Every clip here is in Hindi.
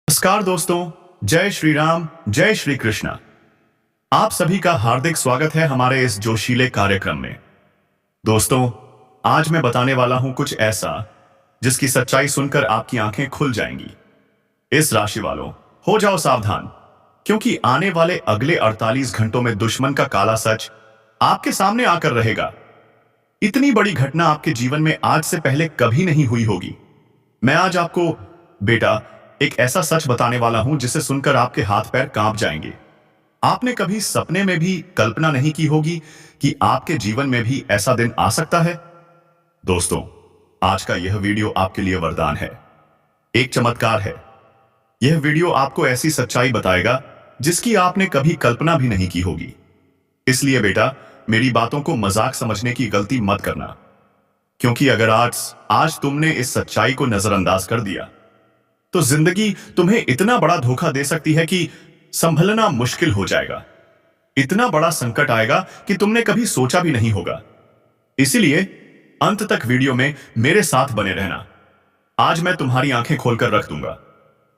नमस्कार दोस्तों, जय श्री राम, जय श्री कृष्ण। आप सभी का हार्दिक स्वागत है हमारे इस जोशीले कार्यक्रम में। दोस्तों, आज मैं बताने वाला हूं कुछ ऐसा जिसकी सच्चाई सुनकर आपकी आंखें खुल जाएंगी। इस राशि वालों, हो जाओ सावधान, क्योंकि आने वाले अगले 48 घंटों में दुश्मन का काला सच आपके सामने आकर रहेगा। इतनी बड़ी घटना आपके जीवन में आज से पहले कभी नहीं हुई होगी। मैं आज आपको बेटा एक ऐसा सच बताने वाला हूं जिसे सुनकर आपके हाथ पैर कांप जाएंगे। आपने कभी सपने में भी कल्पना नहीं की होगी कि आपके जीवन में भी ऐसा दिन आ सकता है। दोस्तों, आज का यह वीडियो आपके लिए वरदान है, एक चमत्कार है। यह वीडियो आपको ऐसी सच्चाई बताएगा जिसकी आपने कभी कल्पना भी नहीं की होगी। इसलिए बेटा, मेरी बातों को मजाक समझने की गलती मत करना, क्योंकि अगर आज तुमने इस सच्चाई को नजरअंदाज कर दिया तो जिंदगी तुम्हें इतना बड़ा धोखा दे सकती है कि संभलना मुश्किल हो जाएगा। इतना बड़ा संकट आएगा कि तुमने कभी सोचा भी नहीं होगा। इसीलिए अंत तक वीडियो में मेरे साथ बने रहना। आज मैं तुम्हारी आंखें खोलकर रख दूंगा।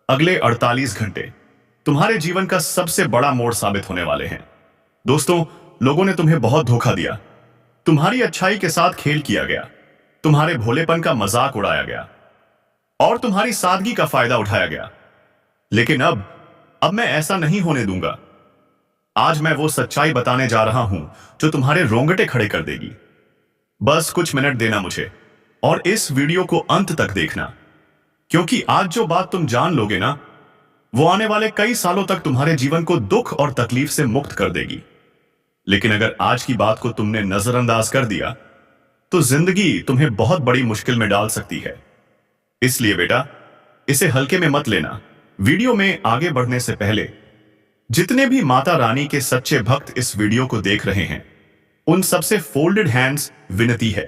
अगले 48 घंटे तुम्हारे जीवन का सबसे बड़ा मोड़ साबित होने वाले हैं। दोस्तों, लोगों ने तुम्हें बहुत धोखा दिया, तुम्हारी अच्छाई के साथ खेल किया गया, तुम्हारे भोलेपन का मजाक उड़ाया गया और तुम्हारी सादगी का फायदा उठाया गया। लेकिन अब मैं ऐसा नहीं होने दूंगा। आज मैं वो सच्चाई बताने जा रहा हूं जो तुम्हारे रोंगटे खड़े कर देगी। बस कुछ मिनट देना मुझे और इस वीडियो को अंत तक देखना, क्योंकि आज जो बात तुम जान लोगे ना, वो आने वाले कई सालों तक तुम्हारे जीवन को दुख और तकलीफ से मुक्त कर देगी। लेकिन अगर आज की बात को तुमने नजरअंदाज कर दिया तो जिंदगी तुम्हें बहुत बड़ी मुश्किल में डाल सकती है। इसलिए बेटा, इसे हल्के में मत लेना। वीडियो में आगे बढ़ने से पहले जितने भी माता रानी के सच्चे भक्त इस वीडियो को देख रहे हैं, उन सबसे फोल्डेड हैंड्स विनती है,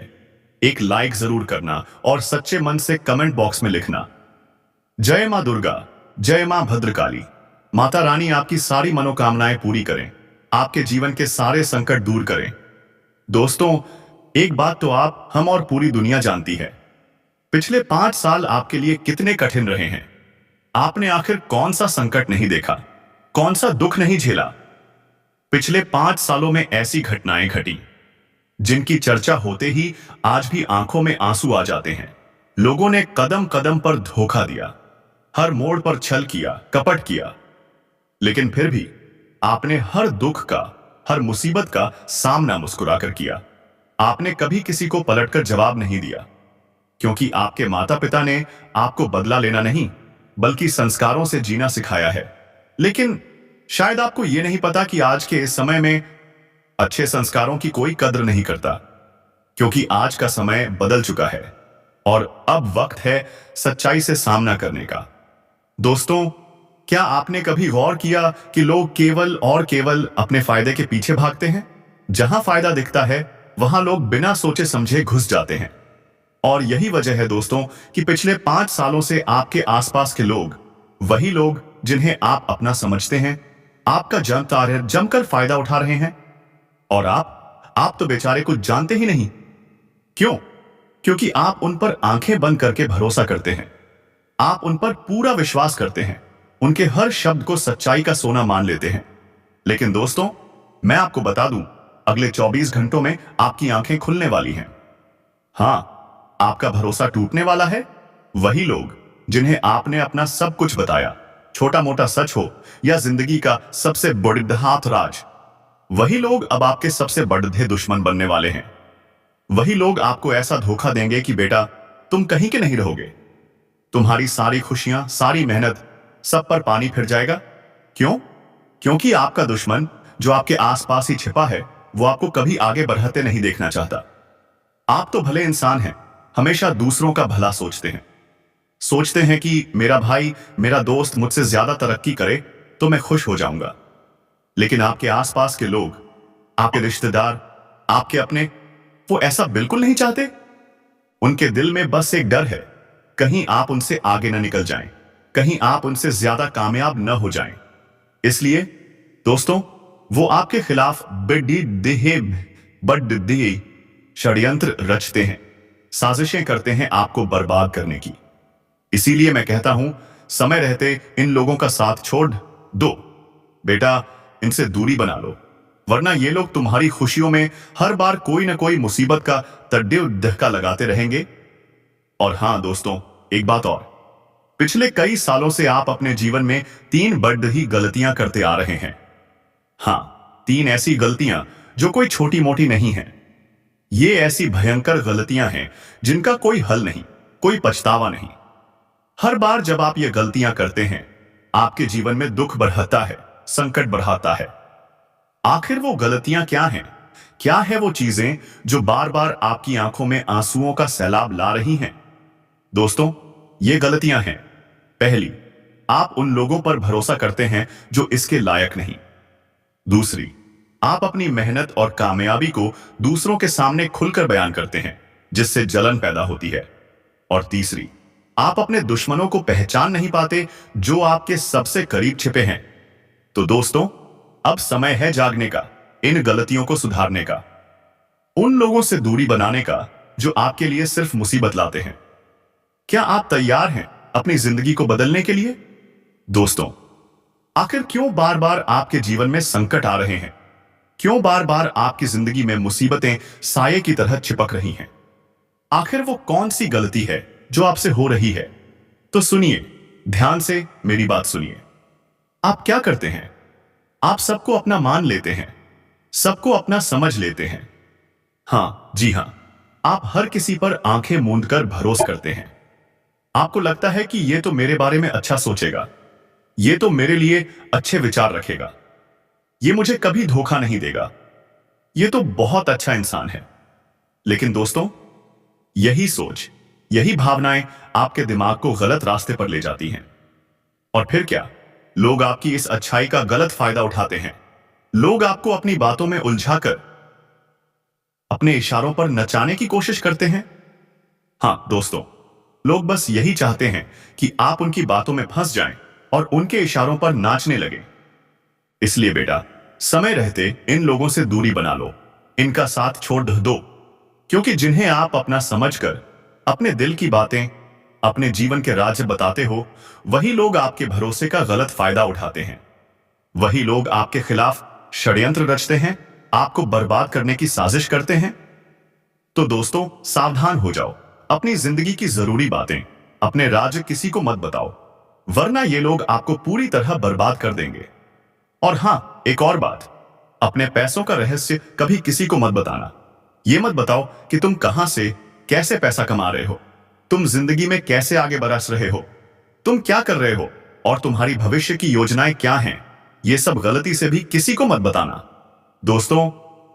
एक लाइक जरूर करना और सच्चे मन से कमेंट बॉक्स में लिखना, जय मां दुर्गा, जय मां भद्रकाली। माता रानी आपकी सारी मनोकामनाएं पूरी करें, आपके जीवन के सारे संकट दूर करें। दोस्तों, एक बात तो आप, हम और पूरी दुनिया जानती है, पिछले 5 साल आपके लिए कितने कठिन रहे हैं। आपने आखिर कौन सा संकट नहीं देखा, कौन सा दुख नहीं झेला। पिछले 5 सालों में ऐसी घटनाएं घटी जिनकी चर्चा होते ही आज भी आंखों में आंसू आ जाते हैं। लोगों ने कदम कदम पर धोखा दिया, हर मोड़ पर छल किया, कपट किया, लेकिन फिर भी आपने हर दुख का, हर मुसीबत का सामना मुस्कुराकर किया। आपने कभी किसी को पलटकर जवाब नहीं दिया, क्योंकि आपके माता पिता ने आपको बदला लेना नहीं बल्कि संस्कारों से जीना सिखाया है। लेकिन शायद आपको यह नहीं पता कि आज के इस समय में अच्छे संस्कारों की कोई कद्र नहीं करता, क्योंकि आज का समय बदल चुका है और अब वक्त है सच्चाई से सामना करने का। दोस्तों, क्या आपने कभी गौर किया कि लोग केवल और केवल अपने फायदे के पीछे भागते हैं? जहां फायदा दिखता है वहां लोग बिना सोचे समझे घुस जाते हैं। और यही वजह है दोस्तों कि पिछले 5 सालों से आपके आसपास के लोग, वही लोग जिन्हें आप अपना समझते हैं, आपका जमकर फायदा उठा रहे हैं। और आप तो बेचारे कुछ जानते ही नहीं। क्यों? क्योंकि आप उन पर आंखें बंद करके भरोसा करते हैं, आप उन पर पूरा विश्वास करते हैं, उनके हर शब्द को सच्चाई का सोना मान लेते हैं। लेकिन दोस्तों, मैं आपको बता दूं, अगले 24 घंटों में आपकी आंखें खुलने वाली हैं। हां, आपका भरोसा टूटने वाला है। वही लोग जिन्हें आपने अपना सब कुछ बताया, छोटा मोटा सच हो या जिंदगी का सबसे बड़ा राज, वही लोग अब आपके सबसे बड़े दुश्मन बनने वाले हैं। वही लोग आपको ऐसा धोखा देंगे कि बेटा, तुम कहीं के नहीं रहोगे। तुम्हारी सारी खुशियां, सारी मेहनत, सब पर पानी फिर जाएगा। क्यों? क्योंकि आपका दुश्मन जो आपके आसपास ही छिपा है, वो आपको कभी आगे बढ़ते नहीं देखना चाहता। आप तो भले इंसान हैं, हमेशा दूसरों का भला सोचते हैं कि मेरा भाई, मेरा दोस्त मुझसे ज्यादा तरक्की करे तो मैं खुश हो जाऊंगा। लेकिन आपके आसपास के लोग, आपके रिश्तेदार, आपके अपने, वो ऐसा बिल्कुल नहीं चाहते। उनके दिल में बस एक डर है, कहीं आप उनसे आगे न निकल जाएं, कहीं आप उनसे ज्यादा कामयाब न हो जाएं। इसलिए दोस्तों, वो आपके खिलाफ बड़ी षड्यंत्र रचते हैं, साजिशें करते हैं आपको बर्बाद करने की। इसीलिए मैं कहता हूं, समय रहते इन लोगों का साथ छोड़ दो। बेटा, इनसे दूरी बना लो, वरना ये लोग तुम्हारी खुशियों में हर बार कोई ना कोई मुसीबत का तड्डे धक्का लगाते रहेंगे। और हां दोस्तों, एक बात और, पिछले कई सालों से आप अपने जीवन में 3 बड़ी ही गलतियां करते आ रहे हैं। हां, 3 ऐसी गलतियां जो कोई छोटी मोटी नहीं है। ये ऐसी भयंकर गलतियां हैं जिनका कोई हल नहीं, कोई पछतावा नहीं। हर बार जब आप ये गलतियां करते हैं, आपके जीवन में दुख बढ़ता है, संकट बढ़ाता है। आखिर वो गलतियां क्या हैं? क्या है वो चीजें जो बार बार आपकी आंखों में आंसुओं का सैलाब ला रही हैं? दोस्तों, ये गलतियां हैं। पहली, आप उन लोगों पर भरोसा करते हैं जो इसके लायक नहीं। दूसरी, आप अपनी मेहनत और कामयाबी को दूसरों के सामने खुलकर बयान करते हैं, जिससे जलन पैदा होती है। और तीसरी, आप अपने दुश्मनों को पहचान नहीं पाते जो आपके सबसे करीब छिपे हैं। तो दोस्तों, अब समय है जागने का, इन गलतियों को सुधारने का, उन लोगों से दूरी बनाने का जो आपके लिए सिर्फ मुसीबत लाते हैं। क्या आप तैयार हैं अपनी जिंदगी को बदलने के लिए? दोस्तों, आखिर क्यों बार बार आपके जीवन में संकट आ रहे हैं? क्यों बार बार आपकी जिंदगी में मुसीबतें साये की तरह चिपक रही हैं? आखिर वो कौन सी गलती है जो आपसे हो रही है? तो सुनिए, ध्यान से मेरी बात सुनिए। आप क्या करते हैं? आप सबको अपना मान लेते हैं, सबको अपना समझ लेते हैं। हां, जी हां, आप हर किसी पर आंखें मूंद कर भरोसा करते हैं। आपको लगता है कि ये तो मेरे बारे में अच्छा सोचेगा, ये तो मेरे लिए अच्छे विचार रखेगा, ये मुझे कभी धोखा नहीं देगा, ये तो बहुत अच्छा इंसान है। लेकिन दोस्तों, यही सोच, यही भावनाएं आपके दिमाग को गलत रास्ते पर ले जाती हैं। और फिर क्या? लोग आपकी इस अच्छाई का गलत फायदा उठाते हैं। लोग आपको अपनी बातों में उलझाकर अपने इशारों पर नचाने की कोशिश करते हैं। हां दोस्तों, लोग बस यही चाहते हैं कि आप उनकी बातों में फंस जाएं और उनके इशारों पर नाचने लगे। इसलिए बेटा, समय रहते इन लोगों से दूरी बना लो, इनका साथ छोड़ दो, क्योंकि जिन्हें आप अपना समझकर अपने दिल की बातें, अपने जीवन के राज बताते हो, वही लोग आपके भरोसे का गलत फायदा उठाते हैं। वही लोग आपके खिलाफ षड्यंत्र रचते हैं, आपको बर्बाद करने की साजिश करते हैं। तो दोस्तों, सावधान हो जाओ। अपनी जिंदगी की जरूरी बातें, अपने राज किसी को मत बताओ, वरना ये लोग आपको पूरी तरह बर्बाद कर देंगे। और हां, एक और बात, अपने पैसों का रहस्य कभी किसी को मत बताना। ये मत बताओ कि तुम कहां से कैसे पैसा कमा रहे हो, तुम जिंदगी में कैसे आगे बढ़ रहे हो, तुम क्या कर रहे हो और तुम्हारी भविष्य की योजनाएं क्या हैं। ये सब गलती से भी किसी को मत बताना। दोस्तों,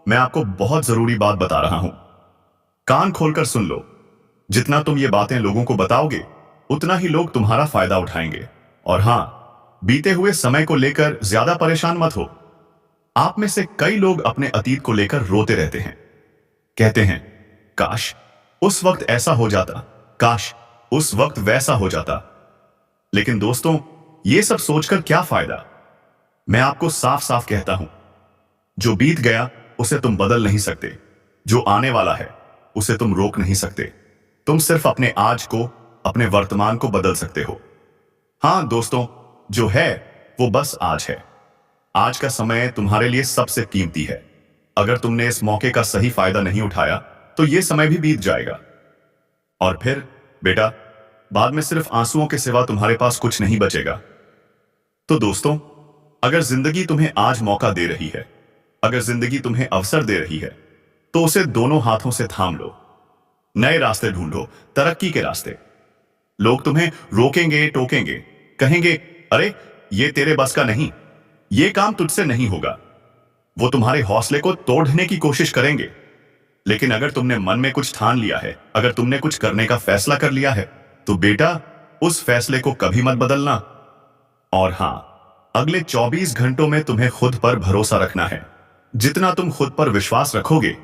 मैं आपको बहुत जरूरी बात बता रहा हूं, कान खोलकर सुन लो। जितना तुम ये बातें लोगों को बताओगे, उतना ही लोग तुम्हारा फायदा उठाएंगे। और हां, बीते हुए समय को लेकर ज्यादा परेशान मत हो। आप में से कई लोग अपने अतीत को लेकर रोते रहते हैं, कहते हैं, काश उस वक्त ऐसा हो जाता, काश उस वक्त वैसा हो जाता। लेकिन दोस्तों, ये सब सोचकर क्या फायदा? मैं आपको साफ साफ कहता हूं, जो बीत गया उसे तुम बदल नहीं सकते, जो आने वाला है उसे तुम रोक नहीं सकते। तुम सिर्फ अपने आज को, अपने वर्तमान को बदल सकते हो। हां दोस्तों, जो है वो बस आज है। आज का समय तुम्हारे लिए सबसे कीमती है। अगर तुमने इस मौके का सही फायदा नहीं उठाया, तो ये समय भी बीत जाएगा। और फिर बेटा, बाद में सिर्फ आंसुओं के सिवा तुम्हारे पास कुछ नहीं बचेगा। तो दोस्तों, अगर जिंदगी तुम्हें आज मौका दे रही है, अगर जिंदगी तुम्हें अवसर दे रही है, तो उसे दोनों हाथों से थाम लो। नए रास्ते ढूंढो, तरक्की के रास्ते। लोग तुम्हें रोकेंगे, टोकेंगे, कहेंगे, अरे ये तेरे बस का नहीं, ये काम तुझसे नहीं होगा। वो तुम्हारे हौसले को तोड़ने की कोशिश करेंगे। लेकिन अगर तुमने मन में कुछ ठान लिया है, अगर तुमने कुछ करने का फैसला कर लिया है, तो बेटा उस फैसले को कभी मत बदलना। और हां, अगले 24 घंटों में तुम्हें खुद पर भरोसा रखना है। जितना तुम खुद पर विश्वास रखोगे,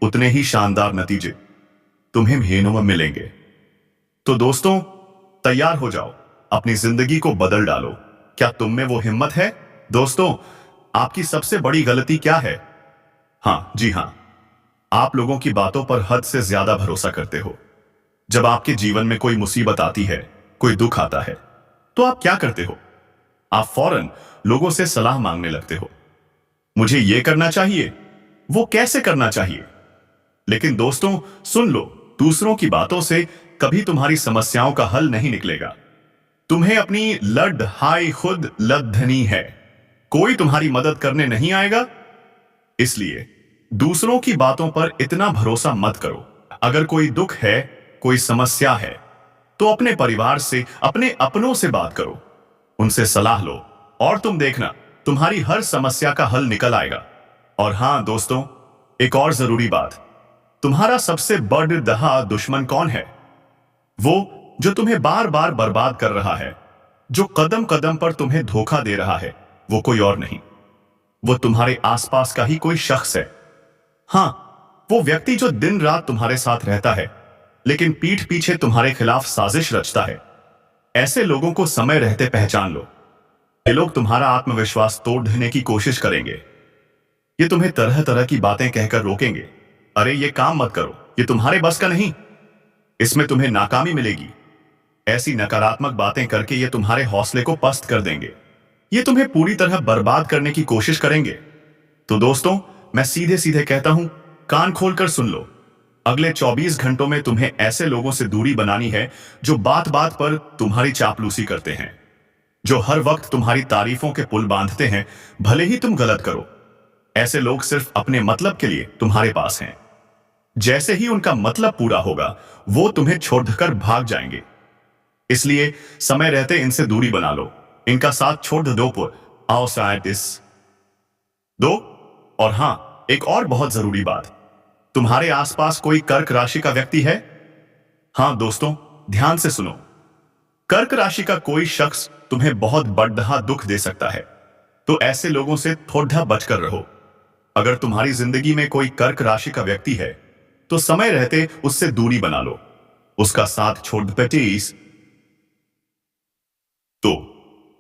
उतने ही शानदार नतीजे तुम्हें भेनों में मिलेंगे। तो दोस्तों, तैयार हो जाओ, अपनी जिंदगी को बदल डालो। क्या तुम में वो हिम्मत है? दोस्तों, आपकी सबसे बड़ी गलती क्या है? हां, जी हां, आप लोगों की बातों पर हद से ज्यादा भरोसा करते हो। जब आपके जीवन में कोई मुसीबत आती है, कोई दुख आता है, तो आप क्या करते हो? आप फौरन लोगों से सलाह मांगने लगते हो। मुझे ये करना चाहिए, वो कैसे करना चाहिए। लेकिन दोस्तों सुन लो, दूसरों की बातों से कभी तुम्हारी समस्याओं का हल नहीं निकलेगा। तुम्हें अपनी लड़ाई खुद लड़नी है। कोई तुम्हारी मदद करने नहीं आएगा। इसलिए दूसरों की बातों पर इतना भरोसा मत करो। अगर कोई दुख है, कोई समस्या है, तो अपने परिवार से, अपने अपनों से बात करो, उनसे सलाह लो और तुम देखना तुम्हारी हर समस्या का हल निकल आएगा। और हां दोस्तों, एक और जरूरी बात, तुम्हारा सबसे बड़ा दुश्मन कौन है? वो जो तुम्हें बार बार बर्बाद कर रहा है, जो कदम कदम पर तुम्हें धोखा दे रहा है, वो कोई और नहीं, वो तुम्हारे आसपास का ही कोई शख्स है। हां, वो व्यक्ति जो दिन रात तुम्हारे साथ रहता है लेकिन पीठ पीछे तुम्हारे खिलाफ साजिश रचता है। ऐसे लोगों को समय रहते पहचान लो। ये लोग तुम्हारा आत्मविश्वास तोड़ने की कोशिश करेंगे। ये तुम्हें तरह तरह की बातें कहकर रोकेंगे। अरे ये काम मत करो, ये तुम्हारे बस का नहीं, इसमें तुम्हें नाकामी मिलेगी। ऐसी नकारात्मक बातें करके ये तुम्हारे हौसले को पस्त कर देंगे। ये तुम्हें पूरी तरह बर्बाद करने की कोशिश करेंगे। तो दोस्तों, मैं सीधे सीधे कहता हूं, कान खोलकर सुन लो। अगले 24 घंटों में तुम्हें ऐसे लोगों से दूरी बनानी है जो बात बात पर तुम्हारी चापलूसी करते हैं, जो हर वक्त तुम्हारी तारीफों के पुल बांधते हैं भले ही तुम गलत करो। ऐसे लोग सिर्फ अपने मतलब के लिए तुम्हारे पास हैं। जैसे ही उनका मतलब पूरा होगा, वो तुम्हें छोड़कर भाग जाएंगे। इसलिए समय रहते इनसे दूरी बना लो, इनका साथ छोड़ दो पर आओ साइटिस दो। और हां, एक और बहुत जरूरी बात, तुम्हारे आसपास कोई कर्क राशि का व्यक्ति है? हां दोस्तों, ध्यान से सुनो। कर्क राशि का कोई शख्स तुम्हें बहुत बड़ा दुख दे सकता है, तो ऐसे लोगों से थोड़ा बचकर रहो। अगर तुम्हारी जिंदगी में कोई कर्क राशि का व्यक्ति है, तो समय रहते उससे दूरी बना लो, उसका साथ छोड़ दो। तो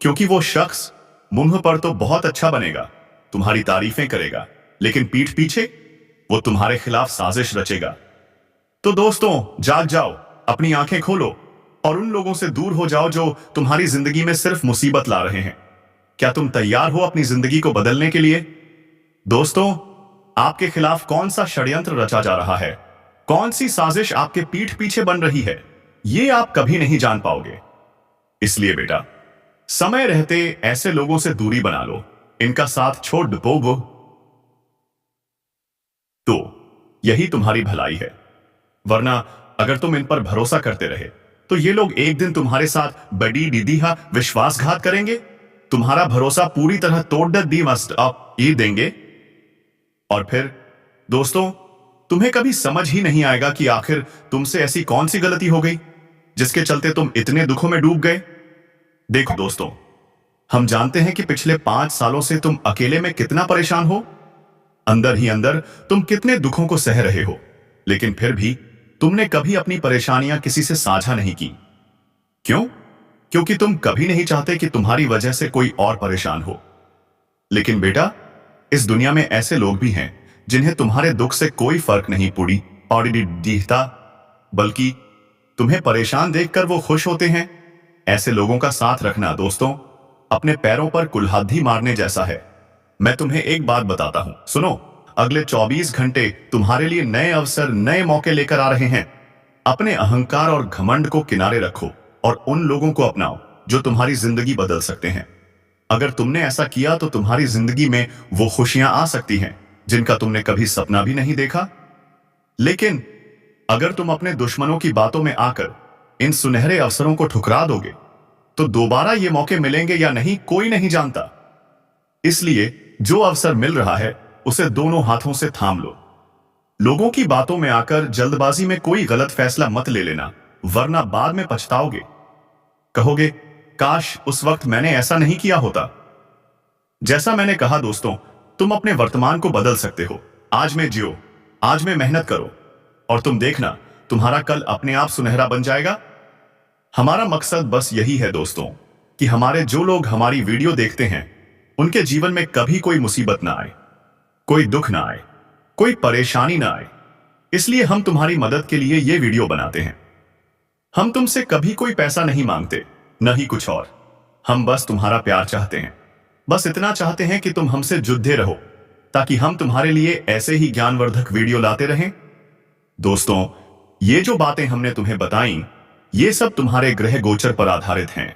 क्योंकि वो शख्स मुंह पर तो बहुत अच्छा बनेगा, तुम्हारी तारीफें करेगा, लेकिन पीठ पीछे वो तुम्हारे खिलाफ साजिश रचेगा। तो दोस्तों जाग जाओ, अपनी आंखें खोलो और उन लोगों से दूर हो जाओ जो तुम्हारी जिंदगी में सिर्फ मुसीबत ला रहे हैं। क्या तुम तैयार हो अपनी जिंदगी को बदलने के लिए? दोस्तों, आपके खिलाफ कौन सा षड्यंत्र रचा जा रहा है, कौन सी साजिश आपके पीठ पीछे बन रही है, ये आप कभी नहीं जान पाओगे। इसलिए बेटा, समय रहते ऐसे लोगों से दूरी बना लो, इनका साथ छोड़ दो। तो यही तुम्हारी भलाई है। वरना अगर तुम इन पर भरोसा करते रहे, तो ये लोग एक दिन तुम्हारे साथ बड़ी दीदीहा विश्वासघात करेंगे, तुम्हारा भरोसा पूरी तरह तोड़ दी मस्ट आप ये देंगे। और फिर दोस्तों, तुम्हें कभी समझ ही नहीं आएगा कि आखिर तुमसे ऐसी कौन सी गलती हो गई जिसके चलते तुम इतने दुखों में डूब गए। देखो दोस्तों, हम जानते हैं कि पिछले 5 सालों से तुम अकेले में कितना परेशान हो। अंदर ही अंदर तुम कितने दुखों को सह रहे हो, लेकिन फिर भी तुमने कभी अपनी परेशानियां किसी से साझा नहीं की। क्यों? क्योंकि तुम कभी नहीं चाहते कि तुम्हारी वजह से कोई और परेशान हो। लेकिन बेटा, इस दुनिया में ऐसे लोग भी हैं जिन्हें तुम्हारे दुख से कोई फर्क नहीं पड़ता, बल्कि तुम्हें परेशान देखकर वो खुश होते हैं। ऐसे लोगों का साथ रखना दोस्तों, अपने पैरों पर कुल्हाड़ी मारने जैसा है। मैं तुम्हें एक बात बताता हूं, सुनो। अगले 24 घंटे तुम्हारे लिए नए अवसर, नए मौके लेकर आ रहे हैं। अपने अहंकार और घमंड को किनारे रखो और उन लोगों को अपनाओ जो तुम्हारी जिंदगी बदल सकते हैं। अगर तुमने ऐसा किया तो तुम्हारी जिंदगी में वो खुशियां आ सकती हैं जिनका तुमने कभी सपना भी नहीं देखा। लेकिन अगर तुम अपने दुश्मनों की बातों में आकर इन सुनहरे अवसरों को ठुकरा दोगे, तो दोबारा ये मौके मिलेंगे या नहीं कोई नहीं जानता। इसलिए जो अवसर मिल रहा है उसे दोनों हाथों से थाम लो। लोगों की बातों में आकर जल्दबाजी में कोई गलत फैसला मत ले लेना, वरना बाद में पछताओगे। कहोगे, काश उस वक्त मैंने ऐसा नहीं किया होता। जैसा मैंने कहा दोस्तों, तुम अपने वर्तमान को बदल सकते हो। आज में जियो, आज में मेहनत करो और तुम देखना तुम्हारा कल अपने आप सुनहरा बन जाएगा। हमारा मकसद बस यही है दोस्तों कि हमारे जो लोग हमारी वीडियो देखते हैं उनके जीवन में कभी कोई मुसीबत ना आए, कोई दुख ना आए, कोई परेशानी ना आए। इसलिए हम तुम्हारी मदद के लिए ये वीडियो बनाते हैं। हम तुमसे कभी कोई पैसा नहीं मांगते, न ही कुछ और। हम बस तुम्हारा प्यार चाहते हैं। बस इतना चाहते हैं कि तुम हमसे जुड़े रहो, ताकि हम तुम्हारे लिए ऐसे ही ज्ञानवर्धक वीडियो लाते रहें। दोस्तों, ये जो बातें हमने तुम्हें बताई, ये सब तुम्हारे ग्रह गोचर पर आधारित हैं।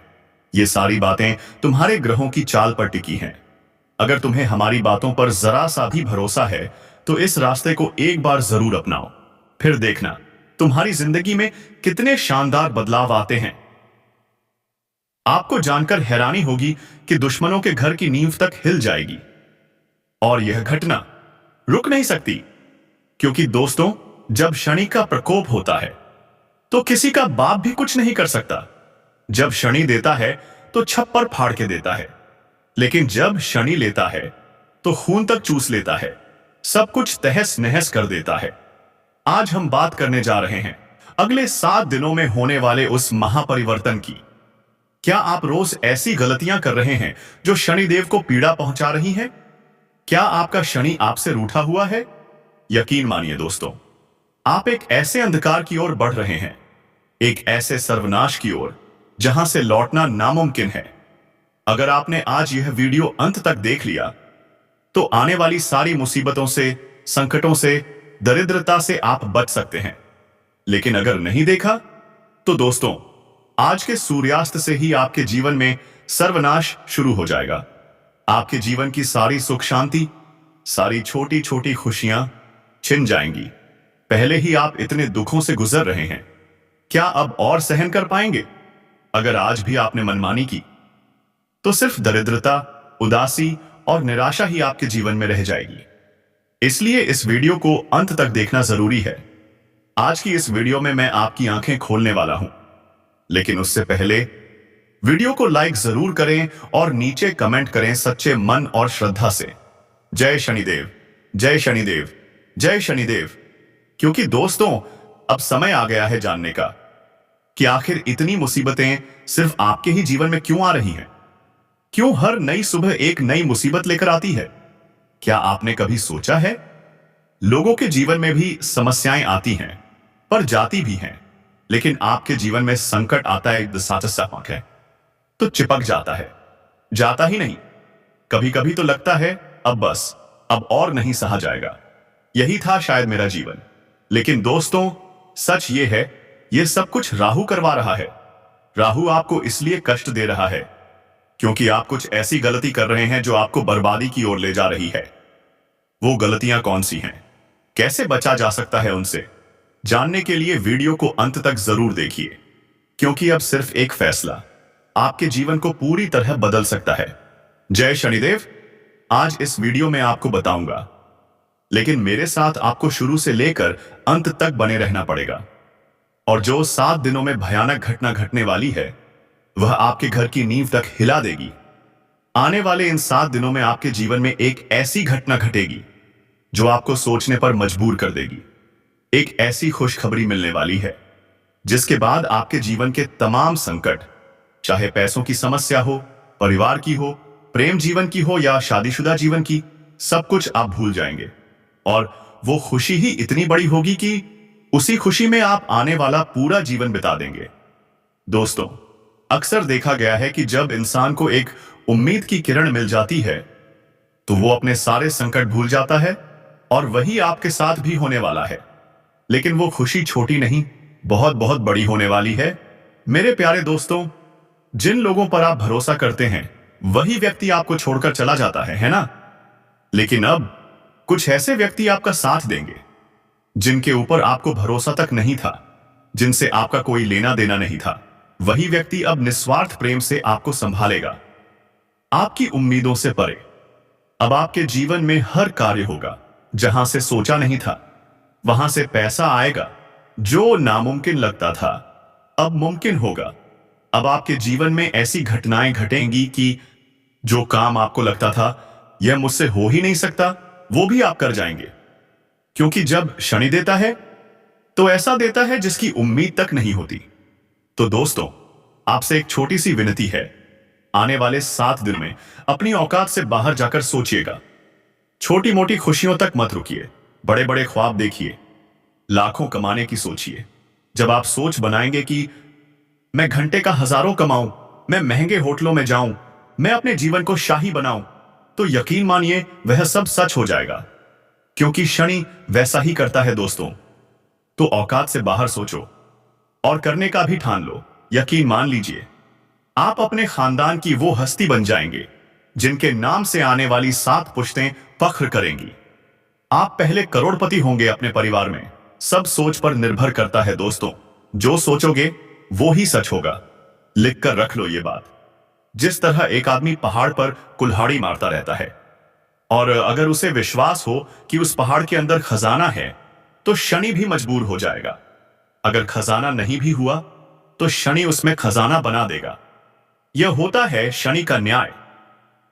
ये सारी बातें तुम्हारे ग्रहों की चाल पर टिकी हैं। अगर तुम्हें हमारी बातों पर जरा सा भी भरोसा है, तो इस रास्ते को एक बार जरूर अपनाओ। फिर देखना तुम्हारी जिंदगी में कितने शानदार बदलाव आते हैं। आपको जानकर हैरानी होगी कि दुश्मनों के घर की नींव तक हिल जाएगी। और यह घटना रुक नहीं सकती, क्योंकि दोस्तों, जब शनि का प्रकोप होता है तो किसी का बाप भी कुछ नहीं कर सकता। जब शनि देता है तो छप्पर फाड़ के देता है, लेकिन जब शनि लेता है तो खून तक चूस लेता है, सब कुछ तहस नहस कर देता है। आज हम बात करने जा रहे हैं अगले 7 दिनों में होने वाले उस महापरिवर्तन की। क्या आप रोज ऐसी गलतियां कर रहे हैं जो शनिदेव को पीड़ा पहुंचा रही हैं? क्या आपका शनि आपसे रूठा हुआ है? यकीन मानिए दोस्तों, आप एक ऐसे अंधकार की ओर बढ़ रहे हैं, एक ऐसे सर्वनाश की ओर जहां से लौटना नामुमकिन है। अगर आपने आज यह वीडियो अंत तक देख लिया, तो आने वाली सारी मुसीबतों से, संकटों से, दरिद्रता से आप बच सकते हैं। लेकिन अगर नहीं देखा, तो दोस्तों, आज के सूर्यास्त से ही आपके जीवन में सर्वनाश शुरू हो जाएगा। आपके जीवन की सारी सुख शांति, सारी छोटी छोटी खुशियां छिन जाएंगी। पहले ही आप इतने दुखों से गुजर रहे हैं, क्या अब और सहन कर पाएंगे? अगर आज भी आपने मनमानी की, तो सिर्फ दरिद्रता, उदासी और निराशा ही आपके जीवन में रह जाएगी। इसलिए इस वीडियो को अंत तक देखना जरूरी है। आज की इस वीडियो में मैं आपकी आंखें खोलने वाला हूं, लेकिन उससे पहले वीडियो को लाइक जरूर करें और नीचे कमेंट करें सच्चे मन और श्रद्धा से, जय शनिदेव, जय शनिदेव, जय शनिदेव। क्योंकि दोस्तों, अब समय आ गया है जानने का कि आखिर इतनी मुसीबतें सिर्फ आपके ही जीवन में क्यों आ रही हैं? क्यों हर नई सुबह एक नई मुसीबत लेकर आती है? क्या आपने कभी सोचा है, लोगों के जीवन में भी समस्याएं आती हैं, पर जाती भी हैं, लेकिन आपके जीवन में संकट आता है तो चिपक जाता है, जाता ही नहीं। कभी कभी तो लगता है अब बस, अब और नहीं सहा जाएगा, यही था शायद मेरा जीवन। लेकिन दोस्तों, सच ये है, ये सब कुछ राहु करवा रहा है। राहु आपको इसलिए कष्ट दे रहा है क्योंकि आप कुछ ऐसी गलती कर रहे हैं जो आपको बर्बादी की ओर ले जा रही है। वो गलतियां कौन सी हैं? कैसे बचा जा सकता है उनसे? जानने के लिए वीडियो को अंत तक जरूर देखिए, क्योंकि अब सिर्फ एक फैसला आपके जीवन को पूरी तरह बदल सकता है। जय शनिदेव। आज इस वीडियो में आपको बताऊंगा, लेकिन मेरे साथ आपको शुरू से लेकर अंत तक बने रहना पड़ेगा। और जो 7 दिनों में भयानक घटना घटने वाली है, वह आपके घर की नींव तक हिला देगी। आने वाले इन 7 दिनों में आपके जीवन में एक ऐसी घटना घटेगी जो आपको सोचने पर मजबूर कर देगी। एक ऐसी खुशखबरी मिलने वाली है जिसके बाद आपके जीवन के तमाम संकट, चाहे पैसों की समस्या हो, परिवार की हो, प्रेम जीवन की हो या शादीशुदा जीवन की, सब कुछ आप भूल जाएंगे। और वो खुशी ही इतनी बड़ी होगी कि उसी खुशी में आप आने वाला पूरा जीवन बिता देंगे। दोस्तों, अक्सर देखा गया है कि जब इंसान को एक उम्मीद की किरण मिल जाती है, तो वो अपने सारे संकट भूल जाता है, और वही आपके साथ भी होने वाला है। लेकिन वो खुशी छोटी नहीं, बहुत बहुत बड़ी होने वाली है। मेरे प्यारे दोस्तों, जिन लोगों पर आप भरोसा करते हैं, वही व्यक्ति आपको छोड़कर चला जाता है ना? लेकिन अब कुछ ऐसे व्यक्ति आपका साथ देंगे जिनके ऊपर आपको भरोसा तक नहीं था, जिनसे आपका कोई लेना देना नहीं था। वही व्यक्ति अब निस्वार्थ प्रेम से आपको संभालेगा, आपकी उम्मीदों से परे। अब आपके जीवन में हर कार्य होगा जहां से सोचा नहीं था। वहां से पैसा आएगा, जो नामुमकिन लगता था अब मुमकिन होगा। अब आपके जीवन में ऐसी घटनाएं घटेंगी कि जो काम आपको लगता था यह मुझसे हो ही नहीं सकता, वो भी आप कर जाएंगे। क्योंकि जब शनि देता है तो ऐसा देता है जिसकी उम्मीद तक नहीं होती। तो दोस्तों, आपसे एक छोटी सी विनती है, आने वाले 7 दिन में अपनी औकात से बाहर जाकर सोचिएगा। छोटी मोटी खुशियों तक मत रुकिए, बड़े बड़े ख्वाब देखिए, लाखों कमाने की सोचिए। जब आप सोच बनाएंगे कि मैं घंटे का हजारों कमाऊं, मैं महंगे होटलों में जाऊं, मैं अपने जीवन को शाही बनाऊं, तो यकीन मानिए वह सब सच हो जाएगा, क्योंकि शनि वैसा ही करता है दोस्तों। तो औकात से बाहर सोचो और करने का भी ठान लो। यकीन मान लीजिए, आप अपने खानदान की वो हस्ती बन जाएंगे जिनके नाम से आने वाली 7 पुश्तें फख्र करेंगी। आप पहले करोड़पति होंगे अपने परिवार में। सब सोच पर निर्भर करता है दोस्तों। जो सोचोगे वो ही सच होगा। लिख कर रख लो ये बात। जिस तरह एक आदमी पहाड़ पर कुल्हाड़ी मारता रहता है और अगर उसे विश्वास हो कि उस पहाड़ के अंदर खजाना है, तो शनि भी मजबूर हो जाएगा। अगर खजाना नहीं भी हुआ तो शनि उसमें खजाना बना देगा। यह होता है शनि का न्याय।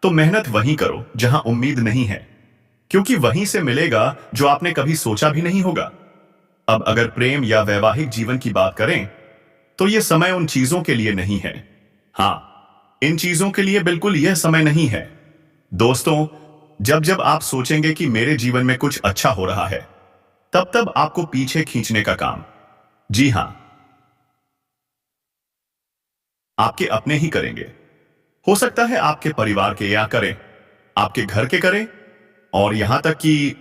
तो मेहनत वहीं करो जहां उम्मीद नहीं है, क्योंकि वहीं से मिलेगा जो आपने कभी सोचा भी नहीं होगा। अब अगर प्रेम या वैवाहिक जीवन की बात करें, तो यह समय उन चीजों के लिए नहीं है। हां, इन चीजों के लिए बिल्कुल यह समय नहीं है दोस्तों। जब जब आप सोचेंगे कि मेरे जीवन में कुछ अच्छा हो रहा है, तब तब आपको पीछे खींचने का काम, जी हां, आपके अपने ही करेंगे। हो सकता है आपके परिवार के या करें, आपके घर के करें, और यहां तक कि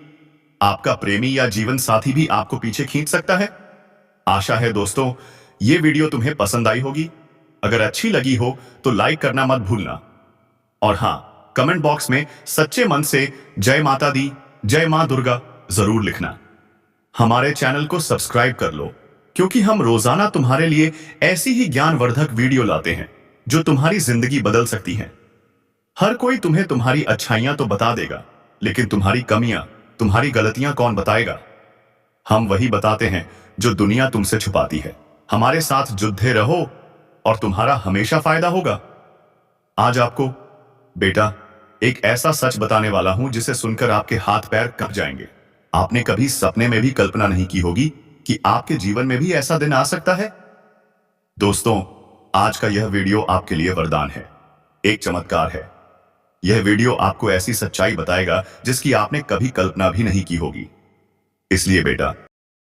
आपका प्रेमी या जीवन साथी भी आपको पीछे खींच सकता है। आशा है दोस्तों ये वीडियो तुम्हें पसंद आई होगी। अगर अच्छी लगी हो तो लाइक करना मत भूलना, और हां, कमेंट बॉक्स में सच्चे मन से जय माता दी, जय मां दुर्गा जरूर लिखना। हमारे चैनल को सब्सक्राइब कर लो, क्योंकि हम रोजाना तुम्हारे लिए ऐसी ही ज्ञानवर्धक वीडियो लाते हैं जो तुम्हारी जिंदगी बदल सकती हैं। हर कोई तुम्हें तुम्हारी अच्छाइयां तो बता देगा, लेकिन तुम्हारी कमियां, तुम्हारी गलतियां कौन बताएगा? हम वही बताते हैं जो दुनिया तुमसे छुपाती है। हमारे साथ जुड़े रहो और तुम्हारा हमेशा फायदा होगा। आज आपको बेटा एक ऐसा सच बताने वाला हूं जिसे सुनकर आपके हाथ पैर कांप जाएंगे। आपने कभी सपने में भी कल्पना नहीं की होगी कि आपके जीवन में भी ऐसा दिन आ सकता है। दोस्तों, आज का यह वीडियो आपके लिए वरदान है, एक चमत्कार है। यह वीडियो आपको ऐसी सच्चाई बताएगा जिसकी आपने कभी कल्पना भी नहीं की होगी। इसलिए बेटा,